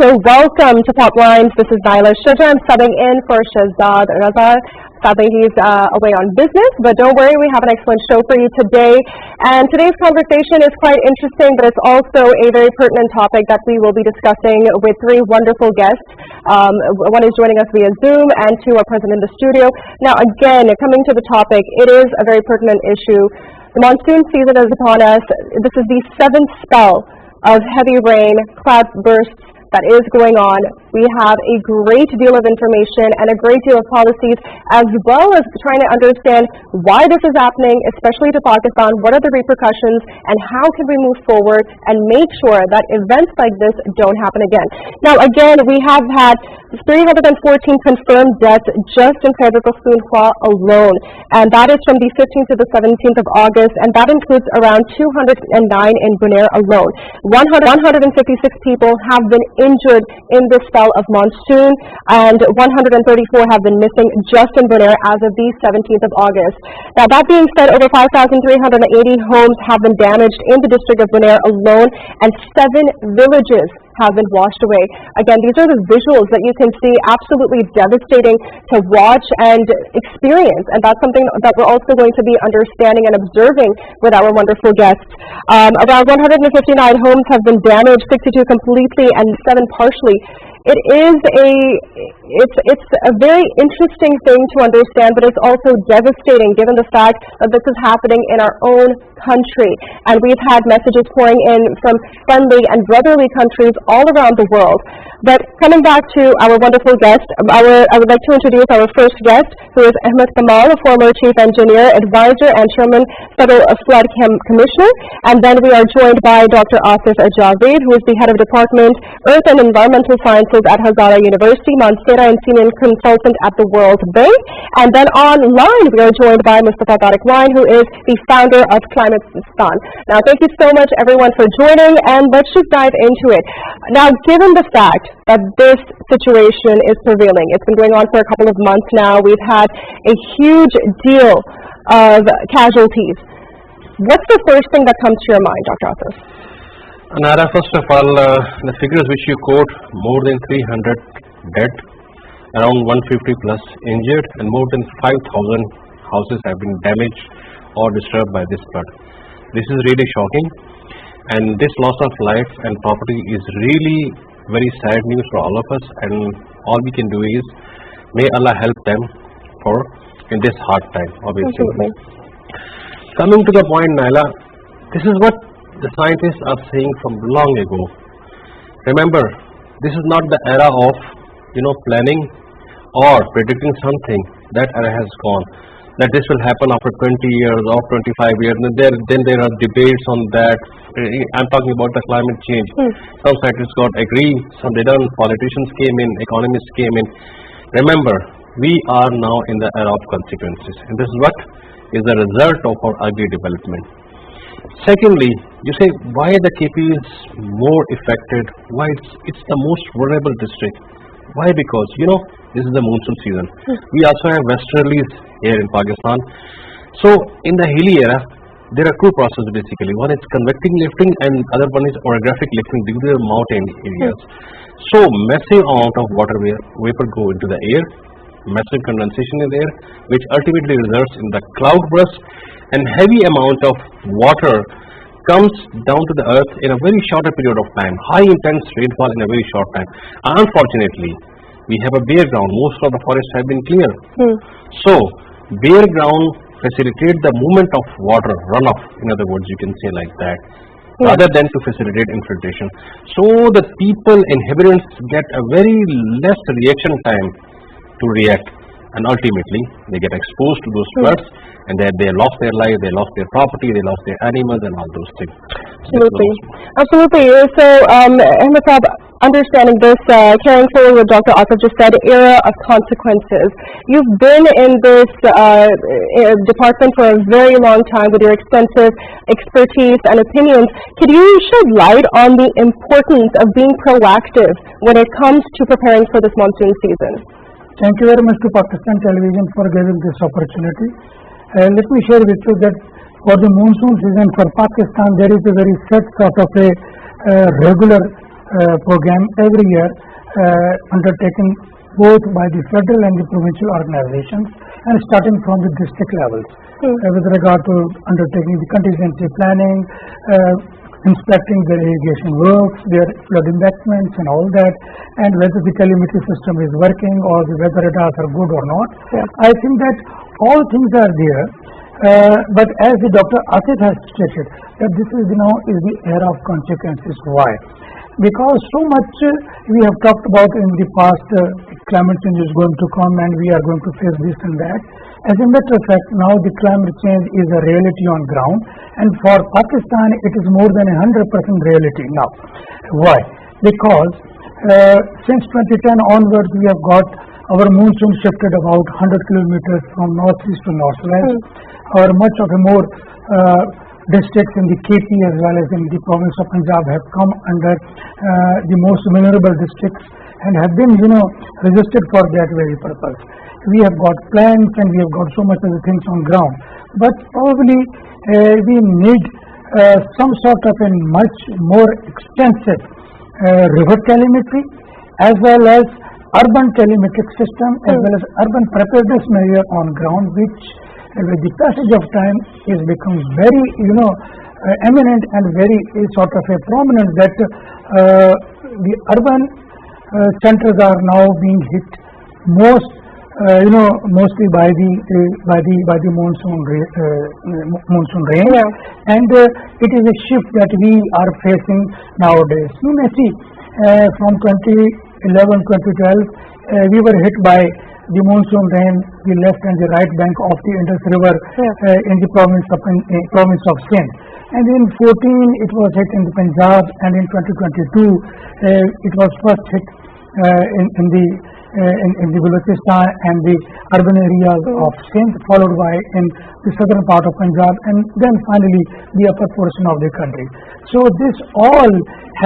and welcome to Pop Lines. This is Naila Shuja. I'm subbing in for Shahzad Raza. Sadly, he's away on business, but don't worry, we have an excellent show for you today. And today's conversation is quite interesting, but it's also a very pertinent topic that we will be discussing with three wonderful guests. One is joining us via Zoom, and two are present in the studio. Now, again, coming to the topic, it is a very pertinent issue. The monsoon season is upon us. This is the seventh spell of heavy rain, cloud bursts that is going on. We have a great deal of information and a great deal of policies, as well as trying to understand why this is happening, especially to Pakistan. What are the repercussions, and how can we move forward and make sure that events like this don't happen again? Now, again, we have had 314 confirmed deaths just in Khyber Pakhtunkhwa alone, and that is from the 15th to the 17th of August, and that includes around 209 in Bunair alone. 156 people have been injured in this spell of monsoon, and 134 have been missing just in Bunair as of the 17th of August. Now, that being said, over 5,380 homes have been damaged in the district of Bunair alone, and 7 villages have been washed away. Again, these are the visuals that you can see, absolutely devastating to watch and experience, and that's something that we're also going to be understanding and observing with our wonderful guests. Around 159 homes have been damaged, 62 completely and 7 partially. It's a very interesting thing to understand, but it's also devastating given the fact that this is happening in our own country. And we've had messages pouring in from friendly and brotherly countries all around the world. But coming back to our wonderful guest, I would like to introduce our first guest, who is Ahmed Kamal, a former Chief Engineer, Advisor, and Chairman, Federal Flood Commissioner. And then we are joined by Dr. Asif Javed, who is the Head of Department, Earth and Environmental Sciences at Hazara University, Mansera, and Senior Consultant at the World Bank. And then online, we are joined by Mustafa Tariq Wine, who is the founder of Climate Pakistan. Now, thank you so much, everyone, for joining, and let's just dive into it. Now, given the fact that this situation is prevailing, it's been going on for a couple of months now, we've had a huge deal of casualties. What's the first thing that comes to your mind, Dr. Asif? Nara, first of all, the figures which you quote, more than 300 dead, around 150 plus injured, and more than 5,000 houses have been damaged or disturbed by this flood. This is really shocking, and this loss of life and property is really very sad news for all of us, and all we can do is may Allah help them in this hard time, obviously. Absolutely. Coming to the point, Naila, this is what the scientists are saying from long ago. Remember, this is not the era of planning or predicting something. That era has gone. That this will happen after 20 years or 25 years. And then there are debates on that. I'm talking about the climate change. Some scientists got agree, some they don't. Politicians came in, economists came in. Remember, we are now in the era of consequences, and this is what is the result of our ugly development. Secondly, you say why the KP is more affected, why it's the most vulnerable district. Why? Because this is the monsoon season. We also have westerlies here in Pakistan. So in the hilly area, there are two processes basically. One is convecting lifting, and other one is orographic lifting due to the mountain areas. So massive amount of water vapor go into the air, massive condensation in the air, which ultimately results in the cloud burst, and heavy amount of water comes down to the earth in a very shorter period of time, high intense rainfall in a very short time. Unfortunately, we have a bare ground. Most of the forests have been cleared. So bare ground facilitates the movement of water, runoff, in other words, you can say like that, rather than to facilitate infiltration. So the people, inhabitants, get a very less reaction time to react, and ultimately they get exposed to those floods, and they lost their life, they lost their property, they lost their animals, and all those things. Absolutely. So, Ahmed Saab, understanding this, carrying forward what Dr. Asif just said, era of consequences. You've been in this department for a very long time with your extensive expertise and opinions. Could you shed light on the importance of being proactive when it comes to preparing for this monsoon season? Thank you very much to Pakistan Television for giving this opportunity. Let me share with you that for the monsoon season for Pakistan, there is a very set sort of a regular program every year undertaken both by the federal and the provincial organizations, and starting from the district levels with regard to undertaking the contingency planning, inspecting their irrigation works, their flood embankments and all that, and whether the telemetry system is working or the weather radars are good or not. I think that all things are there, but as the Dr. Asif has stated, that this is now is the era of consequences. Why? Because so much we have talked about in the past, climate change is going to come and we are going to face this and that. As a matter of fact, now the climate change is a reality on ground, and for Pakistan it is more than 100% reality now. Why? Because since 2010 onwards we have got our monsoon shifted about 100 kilometers from northeast to northwest. Our much of a more districts in the KP as well as in the province of Punjab have come under the most vulnerable districts and have been, registered for that very purpose. We have got plans and we have got so much of the things on ground, but probably we need some sort of a much more extensive river telemetry as well as urban telemetric system as well as urban preparedness measure on ground, which with the passage of time is become very eminent and very sort of a prominent that the urban centers are now being hit mostly by the monsoon rain, and it is a shift that we are facing nowadays. You may see from 2011-2012 we were hit by the monsoon rain, the left and the right bank of the Indus River in the province of Sindh. And in 14 it was hit in the Punjab, and in 2022 it was first hit in the Balochistan and the urban areas of Sindh, followed by in the southern part of Punjab, and then finally the upper portion of the country. So this all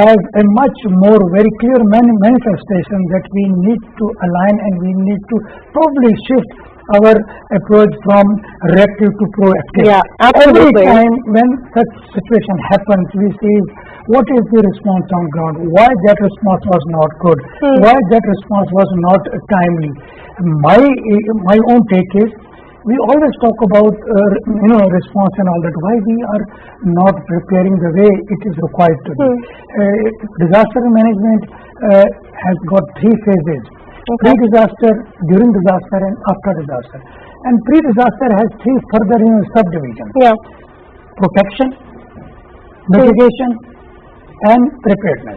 has a much more very clear manifestation that we need to align and we need to probably shift our approach from reactive to proactive. Yeah, absolutely. Every time when such situation happens, we see what is the response on ground, why that response was not good, why that response was not timely. My own take is, we always talk about response and all that. Why we are not preparing the way it is required to be? Disaster management has got three phases: pre-disaster, during disaster, and after disaster. And pre-disaster has three further subdivisions: protection, mitigation, and preparedness.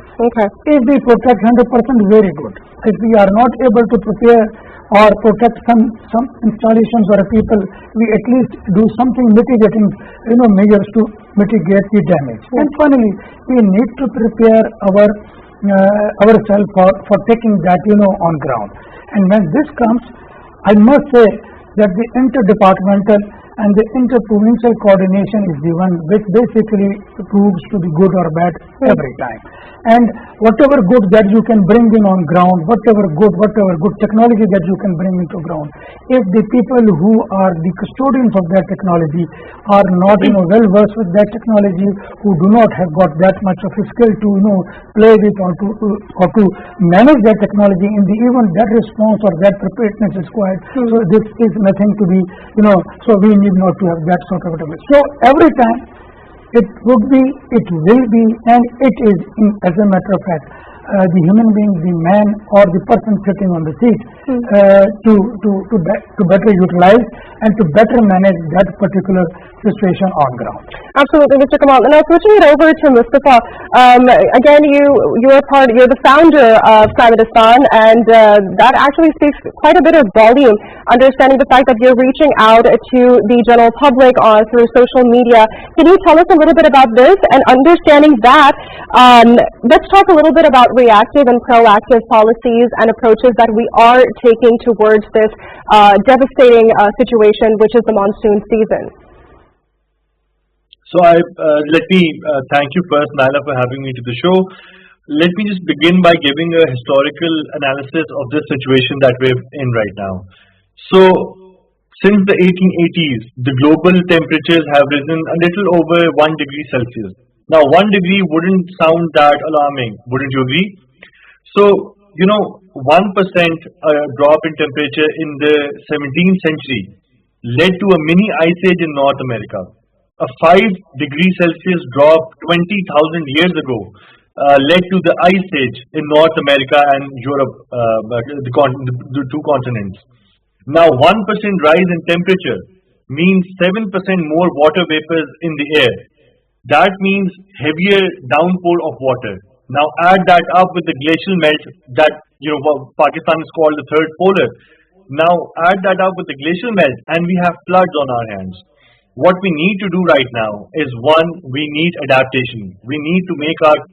If we protect 100%, very good. If we are not able to prepare or protect some installations or people, we at least do something mitigating measures to mitigate the damage. And finally, we need to prepare ourselves for taking that on ground. And when this comes, I must say that the interdepartmental and the interprovincial coordination is the one which basically proves to be good or bad every time. And whatever good that you can bring in on ground, whatever good technology that you can bring into ground, if the people who are the custodians of that technology are not well versed with that technology, who do not have got that much of a skill to play with or to manage that technology in the event that response or that preparedness is required. So this is nothing to be so we need not to have that sort of a. So every time it would be, it will be, and it is, as a matter of fact, the human being, the man or the person sitting on the seat to better utilize and to better manage that particular situation on ground. Absolutely, Mr. Kamal. And now switching it over to Mustafa, again, you're the founder of Climatistan, and that actually speaks quite a bit of volume, understanding the fact that you're reaching out to the general public through social media. Can you tell us a little bit about this, and understanding that, let's talk a little bit about reactive and proactive policies and approaches that we are taking towards this devastating situation, which is the monsoon season. So let me thank you first, Naila, for having me to the show. Let me just begin by giving a historical analysis of this situation that we're in right now. So since the 1880s, the global temperatures have risen a little over 1 degree Celsius. Now, 1 degree wouldn't sound that alarming, wouldn't you agree? So, 1% drop in temperature in the 17th century led to a mini ice age in North America. A 5 degree Celsius drop 20,000 years ago led to the ice age in North America and Europe, the two continents. Now, 1% rise in temperature means 7% more water vapors in the air. That means heavier downpour of water. Now add that up with the glacial melt that Pakistan is called the third polar. Now add that up with the glacial melt and we have floods on our hands. What we need to do right now is, one, we need adaptation. We need to make our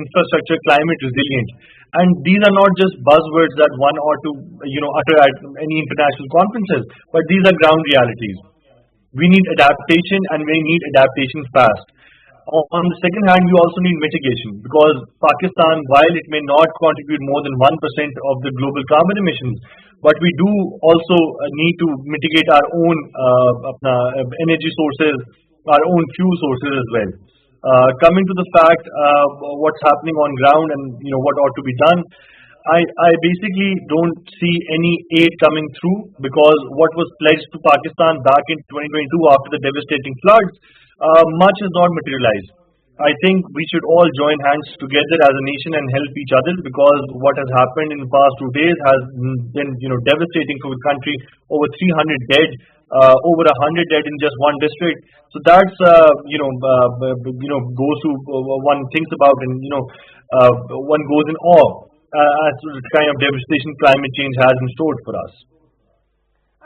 infrastructure climate resilient. And these are not just buzzwords that one ought to utter at any international conferences, but these are ground realities. We need adaptation and we need adaptation fast. On the second hand, we also need mitigation, because Pakistan, while it may not contribute more than 1% of the global carbon emissions, but we do also need to mitigate our own energy sources, our own fuel sources as well. Coming to the fact what's happening on ground and what ought to be done, I basically don't see any aid coming through, because what was pledged to Pakistan back in 2022 after the devastating floods, much is not materialized. I think we should all join hands together as a nation and help each other, because what has happened in the past 2 days has been devastating for the country. Over 300 dead, over 100 dead in just one district. So that's goes to one thinks about, and one goes in awe as to the kind of devastation climate change has in store for us.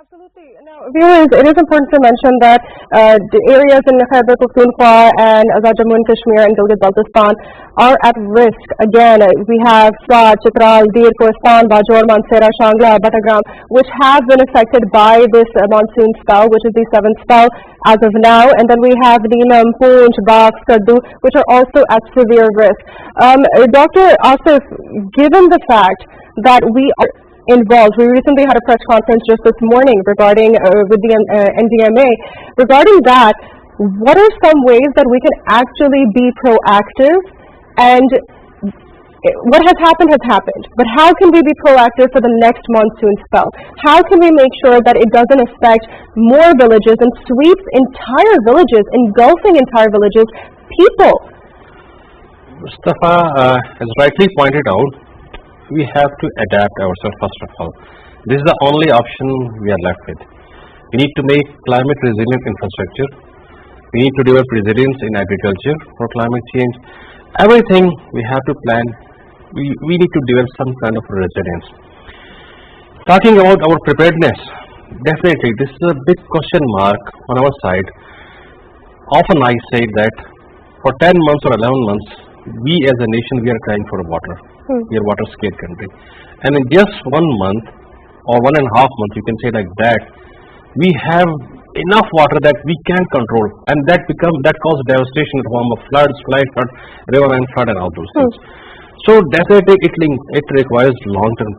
Absolutely. Now, viewers, it is important to mention that the areas in Khyber Pakhtunkhwa and Azad Jammu and Kashmir and Gilgit-Baltistan are at risk. Again, we have Swat, Chitral, Dir, Kohistan, Bajor, Mansehra, Shangla, Batagram, which have been affected by this monsoon spell, which is the 7th spell as of now. And then we have Neelam, Poonch, Bak, Kaddu, which are also at severe risk. Dr. Asif, given the fact that we are involved, we recently had a press conference just this morning regarding with the NDMA. Regarding that, what are some ways that we can actually be proactive? And what has happened, but how can we be proactive for the next monsoon spell? How can we make sure that it doesn't affect more villages and sweeps entire villages, engulfing entire villages, people? Mustafa has rightly pointed out, we have to adapt ourselves first of all. This is the only option we are left with. We need to make climate resilient infrastructure. We need to develop resilience in agriculture for climate change. Everything we have to plan. We need to develop some kind of resilience. Talking about our preparedness, definitely this is a big question mark on our side. Often I say that for 10 months or 11 months, we as a nation, we are crying for water. We are water scarce country, and in just 1 month or 1.5 months, you can say like that, we have enough water that we can control, and that causes devastation in the form of floods, riverine flood, and all those things. So definitely it requires long-term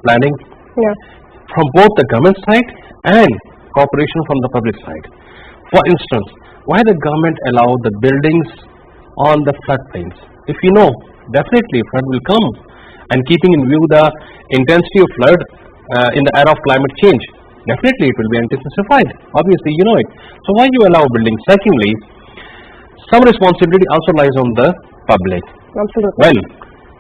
planning from both the government side and cooperation from the public side. For instance, why the government allow the buildings on the floodplains? If you know, definitely flood will come, and keeping in view the intensity of flood in the era of climate change, definitely it will be intensified. Obviously, you know it. So why you allow buildings? Secondly, some responsibility also lies on the public. Absolutely. Well,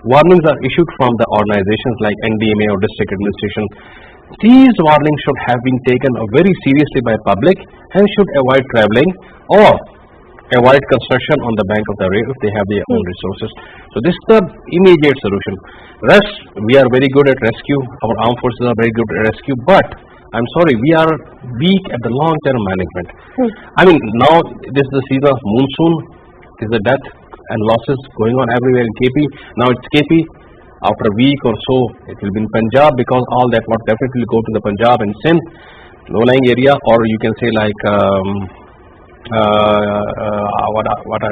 warnings are issued from the organizations like NDMA or district administration. These warnings should have been taken very seriously by public and should avoid traveling or avoid construction on the bank of the river if they have their own resources. So this is the immediate solution. Rest, we are very good at rescue. Our armed forces are very good at rescue, but I'm sorry, we are weak at the long-term management. I mean, now this is the season of monsoon. There's a death and losses going on everywhere in KP. Now it's KP. After a week or so, it will be in Punjab, because all that water definitely will go to the Punjab and Sindh, low-lying area, or you can say like what I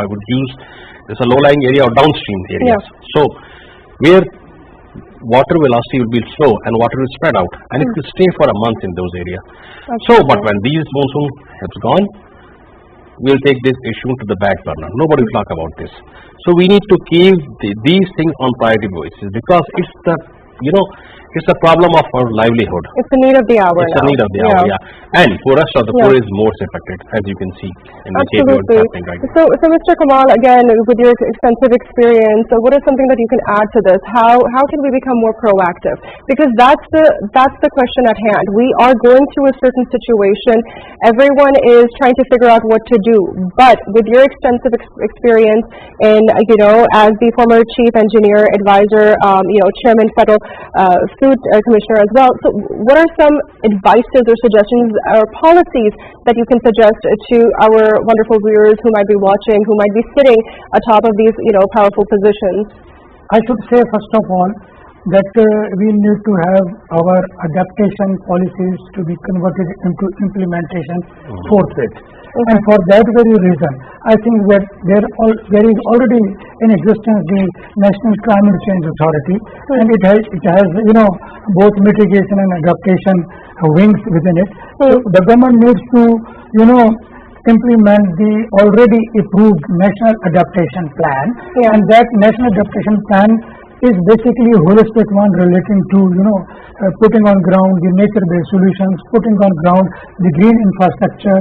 would use. It's a low-lying area or downstream areas. So where water velocity will be slow and water will spread out, and it will stay for a month in those areas. So, but when these monsoon has gone, we'll take this issue to the back burner. Nobody will talk about this. So we need to keep these things on priority basis because it's the, it's a problem of our livelihood. It's the need of the hour. It's a need of the hour, yeah. And for us, the poor is most affected, as you can see in the case what's happening right now. So Mr. Kamal, again, with your extensive experience, what is something that you can add to this? How can we become more proactive? Because that's the question at hand. We are going through a certain situation. Everyone is trying to figure out what to do. But with your extensive experience in, as the former chief engineer advisor, chairman federal food commissioner as well. So what are some advices or suggestions or policies that you can suggest to our wonderful viewers who might be watching, who might be sitting atop of these, powerful positions? I should say, first of all, that we need to have our adaptation policies to be converted into implementation forthwith. And for that very reason, I think that there is already in existence the National Climate Change Authority, and it has both mitigation and adaptation wings within it. So the government needs to implement the already approved National Adaptation Plan, and that National Adaptation Plan is basically a holistic one relating to putting on ground the nature-based solutions, putting on ground the green infrastructure,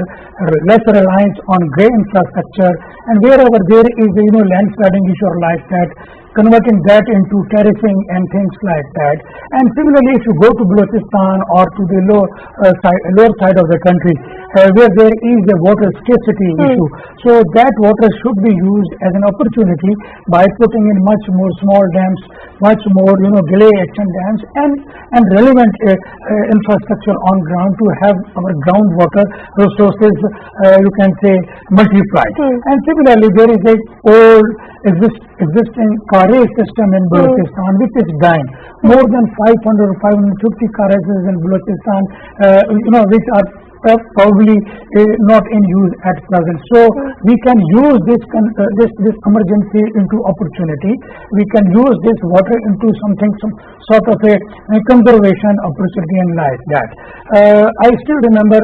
less reliance on grey infrastructure, and wherever there is landsliding issue or like that, converting that into terracing and things like that. And similarly, if you go to Balochistan or to the lower side of the country, where there is a water scarcity issue, so that water should be used as an opportunity by putting in much more small dams, much more delay action dams, and relevant infrastructure on ground to have our groundwater resources, you can say, multiplied. And similarly, there is a old existing carriage system in Balochistan which is dying. More than 500 or 550 carriages in Balochistan, which are probably not in use at present. So we can use this emergency into opportunity. We can use this water into some sort of a conservation opportunity and like that. I still remember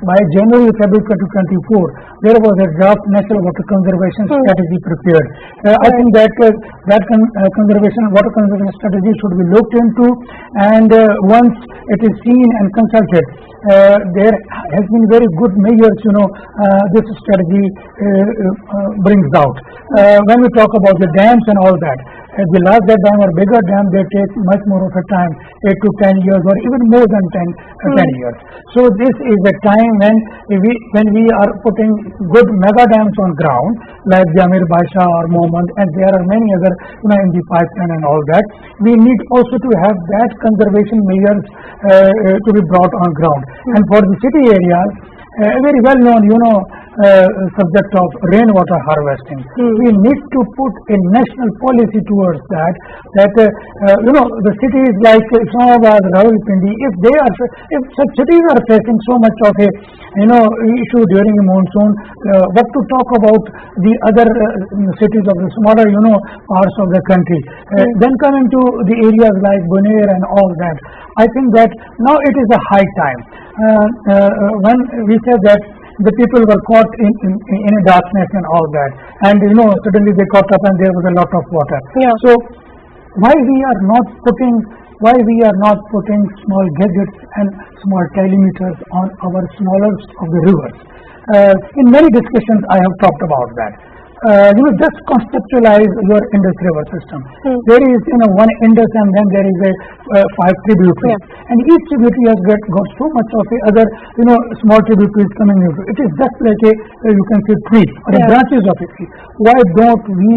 by January, February 2024, there was a draft National Water Conservation Strategy prepared. I think that water conservation strategy should be looked into, and once it is seen and consulted, there has been very good measures this strategy brings out. When we talk about the dams and all that, the larger dam or bigger dam, they take much more of a time, 8 to 10 years or even more than 10 years. So this is the time when we are putting good mega dams on ground like Jamir Basha or Mohammed, and there are many other in the pipeline and all that. We need also to have that conservation measures to be brought on ground. And for the city areas, a very well known subject of rainwater harvesting. We need to put a national policy towards that the cities like Islamabad, Rawalpindi, if such cities are facing so much of a issue during a monsoon, what to talk about the other cities of the smaller parts of the country. Then coming to the areas like Bunair and all that, I think that now it is a high time. When we said that the people were caught in a darkness and all that, and suddenly they caught up and there was a lot of water. So why we are not putting small gadgets and small telemeters on our smallest of the rivers? In many discussions I have talked about that. Just conceptualize your Indus River system. There is one Indus, and then there is a 5 tributaries, and each tributary has got so much of the other small tributaries coming into it. It is just like you can say tree or branches of a tree. Why don't we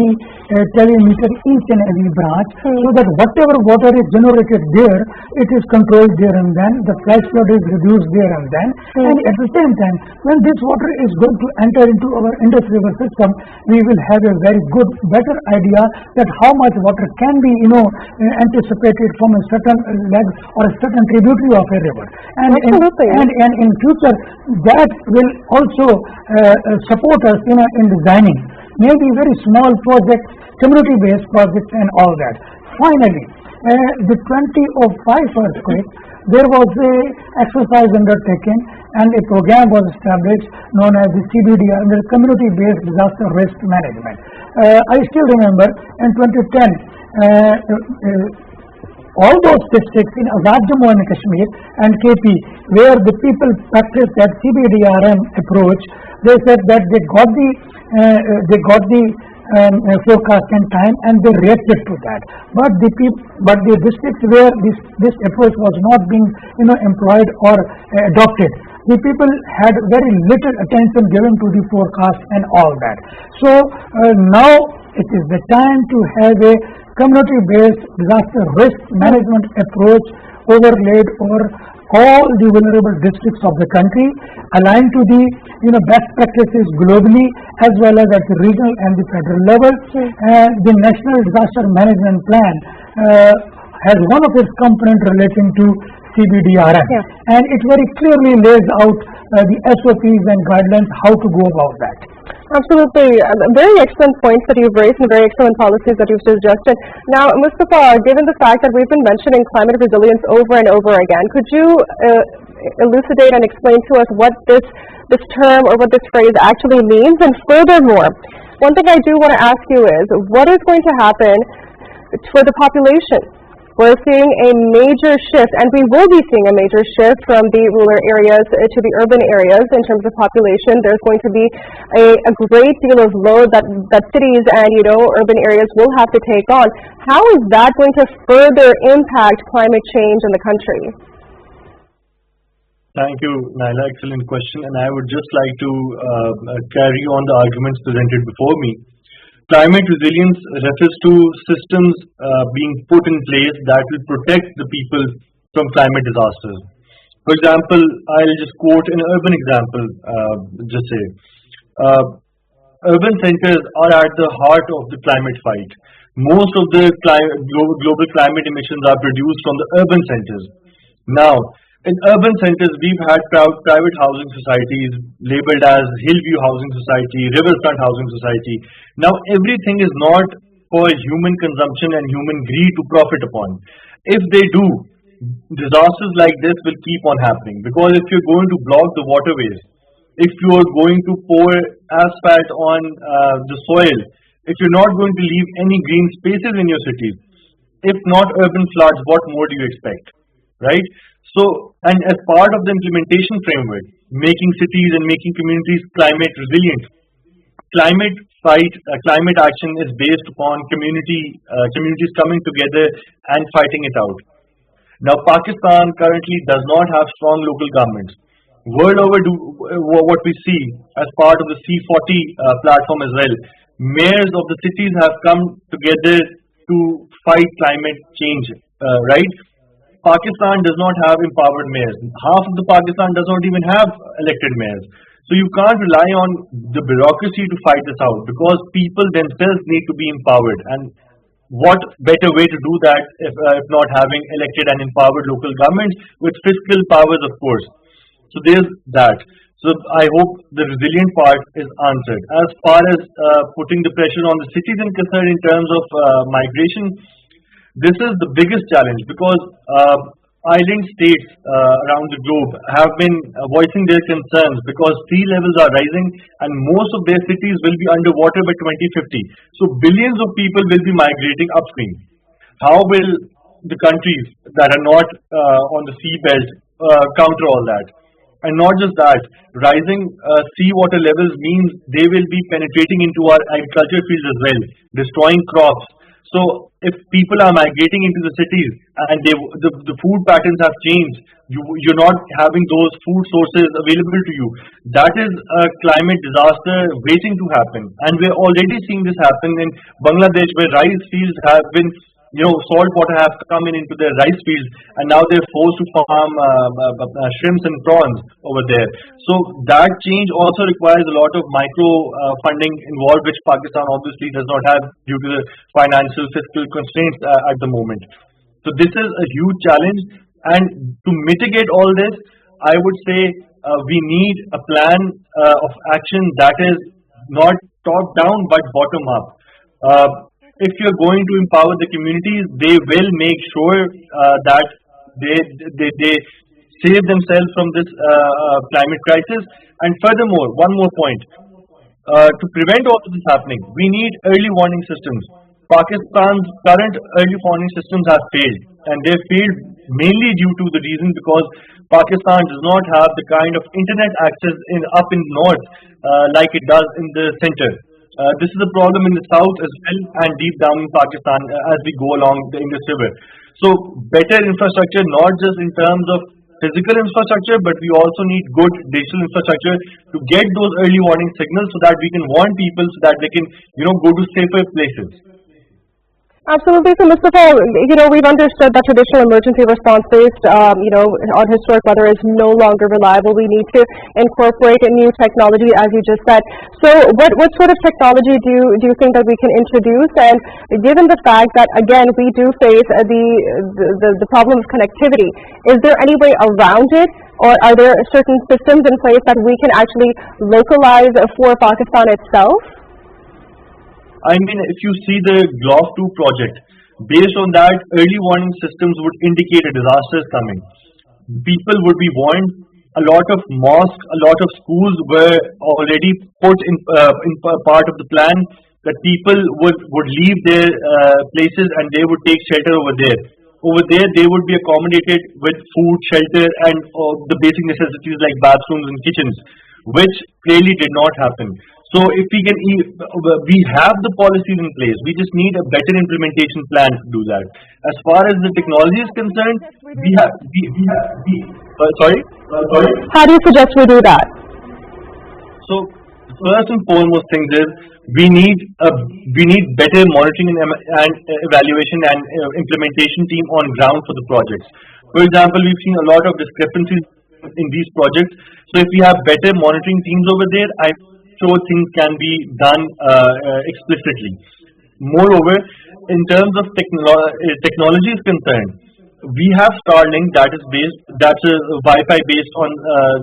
telemeter each and every branch so that whatever water is generated there, it is controlled there and then, the flash flood is reduced there and then, and at the same time, when this water is going to enter into our Indus River system, we will have a very good, better idea that how much water can be, anticipated from a certain leg or a certain tributary of a river. And in future, that will also support us, in designing maybe very small projects, community-based projects, and all that. Finally, the 2005 earthquake, there was a exercise undertaken and a program was established known as the CBDR, the Community-Based Disaster Risk Management. I still remember in 2010, all those districts in Azad Jammu and Kashmir and KP, where the people practiced that CBDRM approach, they said that they got the forecast in time and they reacted to that. But the districts where this approach was not being employed or adopted, the people had very little attention given to the forecast and all that. So now it is the time to have a community-based disaster risk management approach overlaid over all the vulnerable districts of the country, aligned to the best practices globally as well as at the regional and the federal level. The National Disaster Management Plan has one of its components relating to CBDRM, and it very clearly lays out the SOPs and guidelines how to go about that. Absolutely. Very excellent points that you've raised and very excellent policies that you've suggested. Now, Mustafa, given the fact that we've been mentioning climate resilience over and over again, could you elucidate and explain to us what this term or what this phrase actually means? And furthermore, one thing I do want to ask you is, what is going to happen for the population? We're seeing a major shift, and we will be seeing a major shift from the rural areas to the urban areas in terms of population. There's going to be a great deal of load that cities and urban areas will have to take on. How is that going to further impact climate change in the country? Thank you, Naila. Excellent question. And I would just like to carry on the arguments presented before me. Climate resilience refers to systems being put in place that will protect the people from climate disasters. For example, I'll just quote an urban example, urban centers are at the heart of the climate fight. Most of the global climate emissions are produced from the urban centers. Now, in urban centers, we've had private housing societies labeled as Hillview Housing Society, Riverfront Housing Society. Now, everything is not for human consumption and human greed to profit upon. If they do, disasters like this will keep on happening. Because if you're going to block the waterways, if you're going to pour asphalt on the soil, if you're not going to leave any green spaces in your cities, if not urban floods, what more do you expect, right? So, and as part of the implementation framework, making cities and making communities climate resilient, climate action is based upon communities coming together and fighting it out. Now, Pakistan currently does not have strong local governments. World over, what we see as part of the C40 platform as well, mayors of the cities have come together to fight climate change, right? Pakistan does not have empowered mayors. Half of the Pakistan does not even have elected mayors. So you can't rely on the bureaucracy to fight this out, because people themselves need to be empowered. And what better way to do that if not having elected and empowered local governments with fiscal powers, of course. So there's that. So I hope the resilient part is answered. As far as putting the pressure on the cities is concerned in terms of migration, this is the biggest challenge, because island states around the globe have been voicing their concerns because sea levels are rising and most of their cities will be underwater by 2050. So billions of people will be migrating upstream. How will the countries that are not on the seabelt counter all that? And not just that, rising seawater levels means they will be penetrating into our agriculture fields as well, destroying crops. So if people are migrating into the cities and the food patterns have changed, you're not having those food sources available to you. That is a climate disaster waiting to happen. And we're already seeing this happen in Bangladesh, where rice fields have been, salt water has come into their rice fields, and now they're forced to farm shrimps and prawns over there. So that change also requires a lot of micro funding involved, which Pakistan obviously does not have due to the financial fiscal constraints at the moment. So this is a huge challenge, and to mitigate all this, I would say we need a plan of action that is not top down but bottom up. if you're going to empower the communities, they will make sure that they save themselves from this climate crisis. And furthermore, one more point. To prevent all of this happening, we need early warning systems. Pakistan's current early warning systems have failed, and they failed mainly due to the reason because Pakistan does not have the kind of internet access up in north like it does in the center. This is a problem in the south as well and deep down in Pakistan as we go along the Indus River. So better infrastructure, not just in terms of physical infrastructure, but we also need good digital infrastructure to get those early warning signals so that we can warn people so that they can, go to safer places. Absolutely. So, Mustafa, we've understood that traditional emergency response based, on historic weather is no longer reliable. We need to incorporate a new technology, as you just said. So, what sort of technology do you think that we can introduce? And given the fact that, again, we do face the problem of connectivity, is there any way around it? Or are there certain systems in place that we can actually localize for Pakistan itself? I mean, if you see the GLOF 2 project, based on that, early warning systems would indicate a disaster is coming. People would be warned. A lot of mosques, a lot of schools were already put in part of the plan that people would leave their places and they would take shelter over there. Over there, they would be accommodated with food, shelter, and the basic necessities like bathrooms and kitchens, which clearly did not happen. So if we have the policies in place, we just need a better implementation plan to do that. As far as the technology is concerned, sorry? How do you suggest we do that? So first and foremost thing is we need better monitoring and evaluation and implementation team on ground for the projects. For example, we've seen a lot of discrepancies in these projects. So if we have better monitoring teams over there, I'm sure things can be done explicitly. Moreover, in terms of technology is concerned, we have Starlink that's a Wi-Fi based on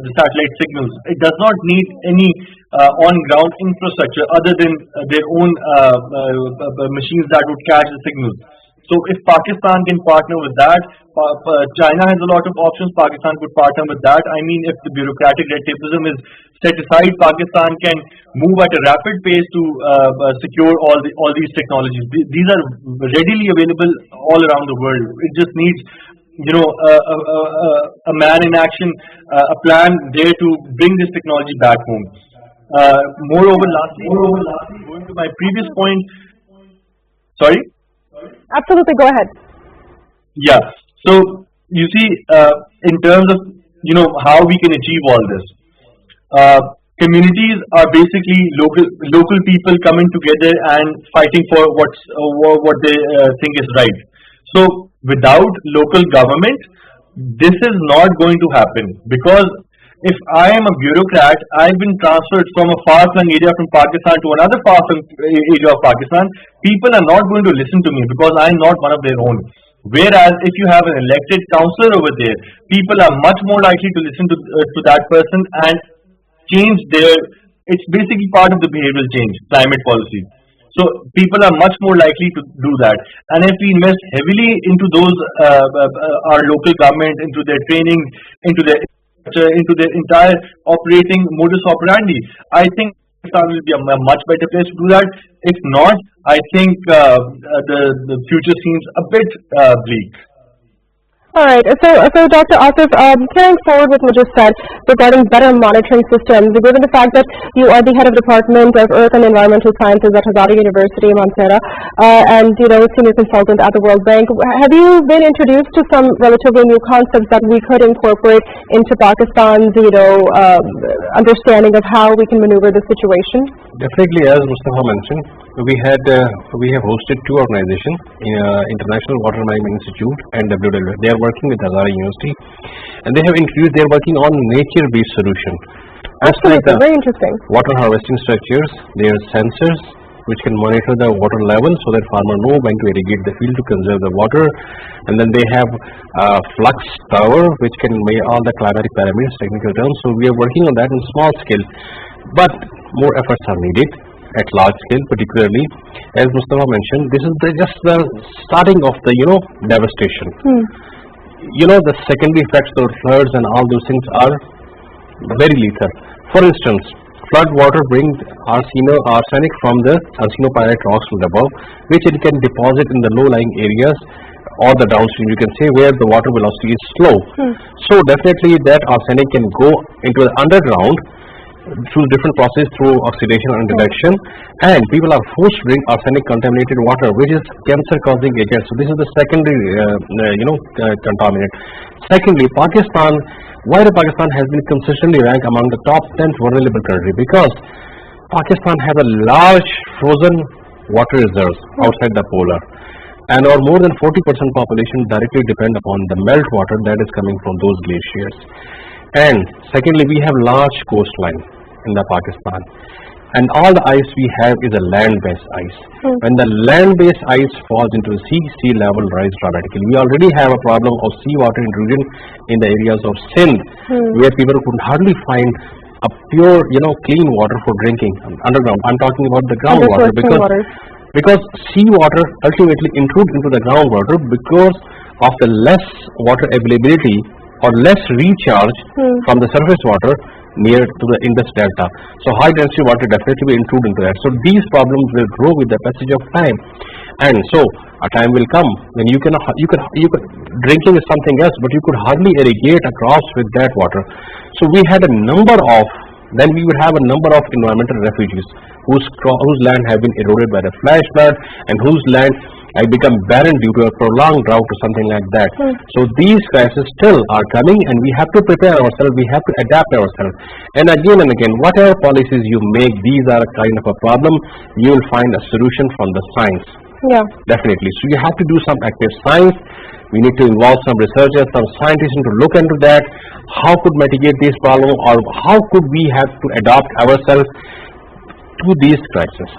the satellite signals. It does not need any on-ground infrastructure other than their own machines that would catch the signals. So if Pakistan can partner with that, China has a lot of options, Pakistan could partner with that. I mean, if the bureaucratic red tapeism is set aside, Pakistan can move at a rapid pace to secure all these technologies. These are readily available all around the world. It just needs a man in action, a plan there to bring this technology back home. Moreover, lastly, going to my previous point, sorry? Absolutely, go ahead. Yeah. So you see, in terms of how we can achieve all this, communities are basically local people coming together and fighting for what they think is right. So without local government, this is not going to happen, because if I am a bureaucrat, I've been transferred from a far-flung area from Pakistan to another far-flung area of Pakistan. People are not going to listen to me because I am not one of their own. Whereas if you have an elected councillor over there, people are much more likely to listen to that person and change it's basically part of the behavioral change, climate policy. So people are much more likely to do that. And if we invest heavily into those, our local government, into their training, into their entire operating modus operandi, I think Pakistan will be a much better place to do that. If not, I think the future seems a bit bleak. All right. So Dr. Asif, carrying forward what you just said regarding better monitoring systems, given the fact that you are the head of Department of Earth and Environmental Sciences at Hazara University, Mansehra, and senior consultant at the World Bank, have you been introduced to some relatively new concepts that we could incorporate into Pakistan's understanding of how we can maneuver the situation? Definitely, as Mustafa mentioned, we have hosted two organizations, International Water Management Institute and WWF. They are working with Hazara University, and they have introduced. They are working on nature-based solution. Absolutely, very interesting. Water harvesting structures. There are sensors which can monitor the water level so that farmer know when to irrigate the field to conserve the water, and then they have a flux tower which can weigh all the climatic parameters, technical terms. So we are working on that in small scale, but more efforts are needed. at large scale, particularly as Mustafa mentioned. This is just the starting of the devastation. The secondary effects of floods and all those things are very lethal. For instance, flood water brings arsenic from the arsenopyrite rocks from the above, which it can deposit in the low-lying areas or the downstream, you can say, where the water velocity is slow. So definitely that arsenic can go into the underground through different processes, through oxidation and reduction, and people are forced to drink arsenic contaminated water, which is cancer causing agent. So this is the secondary contaminant. Secondly, Pakistan, why Pakistan has been consistently ranked among the top 10 vulnerable country? Because Pakistan has a large frozen water reserves outside the polar, and our more than 40% population directly depend upon the meltwater that is coming from those glaciers. And secondly, we have large coastline in the Pakistan, and all the ice we have is a land-based ice. When the land-based ice falls into the sea level rise dramatically. We already have a problem of seawater intrusion in the areas of Sindh, where people could hardly find a pure, clean water for drinking underground. I'm talking about the groundwater, because seawater ultimately intrudes into the groundwater because of the less water availability or less recharge from the surface water near to the Indus Delta. So high density water definitely will intrude into that. So these problems will grow with the passage of time, and so a time will come when you could drinking is something else, but you could hardly irrigate a crops with that water. So we had a number of environmental refugees whose land have been eroded by the flash flood, and whose land have become barren due to a prolonged drought or something like that. So these crises still are coming, and we have to prepare ourselves, we have to adapt ourselves. And again, whatever policies you make, these are a kind of a problem, you will find a solution from the science. Yeah. Definitely. So you have to do some active science. We need to involve some researchers, some scientists to look into that. How could mitigate these problems, or how could we have to adapt ourselves to these crises?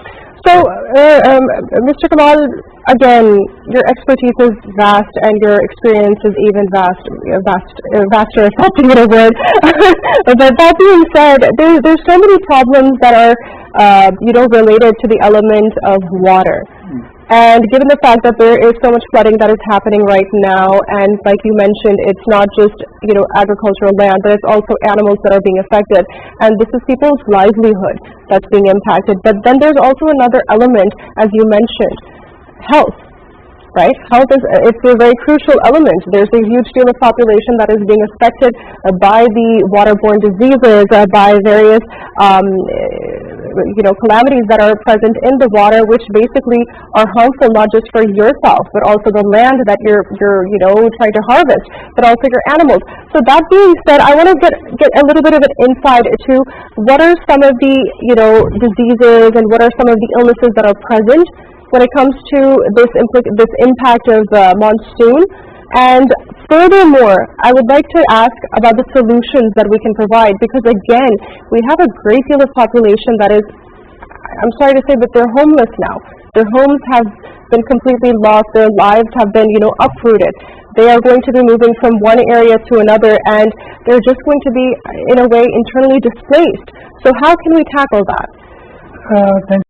So, Mr. Kamal, again, your expertise is vast and your experience is even vaster, if that's even a word. But that being said, there's so many problems that are, related to the element of water. And given the fact that there is so much flooding that is happening right now, and like you mentioned, it's not just, agricultural land, but it's also animals that are being affected. And this is people's livelihood that's being impacted. But then there's also another element, as you mentioned, health. Right? Health it's a very crucial element. There's a huge deal of population that is being affected by the waterborne diseases, by various calamities that are present in the water, which basically are harmful not just for yourself, but also the land that you're trying to harvest, but also your animals. So that being said, I want to get a little bit of an insight to what are some of the diseases and what are some of the illnesses that are present when it comes to this impact of monsoon. And furthermore, I would like to ask about the solutions that we can provide, because again, we have a great deal of population that is, I'm sorry to say, but they're homeless now. Their homes have been completely lost, their lives have been, uprooted. They are going to be moving from one area to another, and they're just going to be, in a way, internally displaced. So how can we tackle that? Thank